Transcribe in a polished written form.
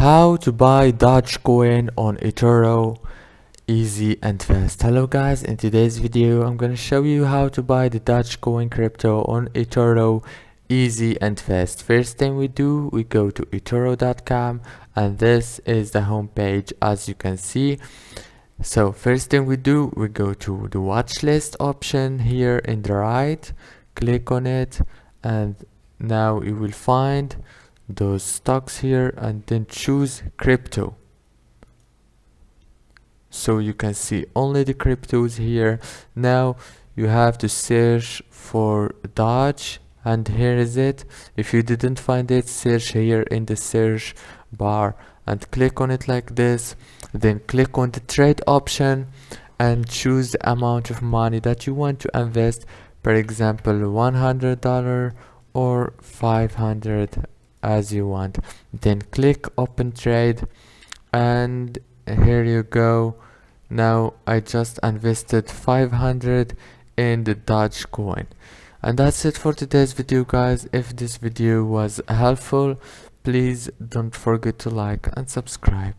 How to buy Dogecoin on Etoro easy and fast. Hello guys, in today's video I'm gonna show you how to buy the Dogecoin crypto on Etoro easy and fast. First thing we do, we go to etoro.com and this is the home page as you can see. So first thing we do, we go to the watch list option here in the right, click on it, and now you will find those stocks here and then choose crypto. So you can see only the cryptos here. Now you have to search for Doge, and here is it. If you didn't find it, search here in the search bar and click on it like this, then click on the trade option and choose the amount of money that you want to invest, for example $100 or 500 as you want. Then click open trade and here you go. Now I just invested 500 in the Dogecoin. And that's it for today's video guys. If this video was helpful, please don't forget to like and subscribe.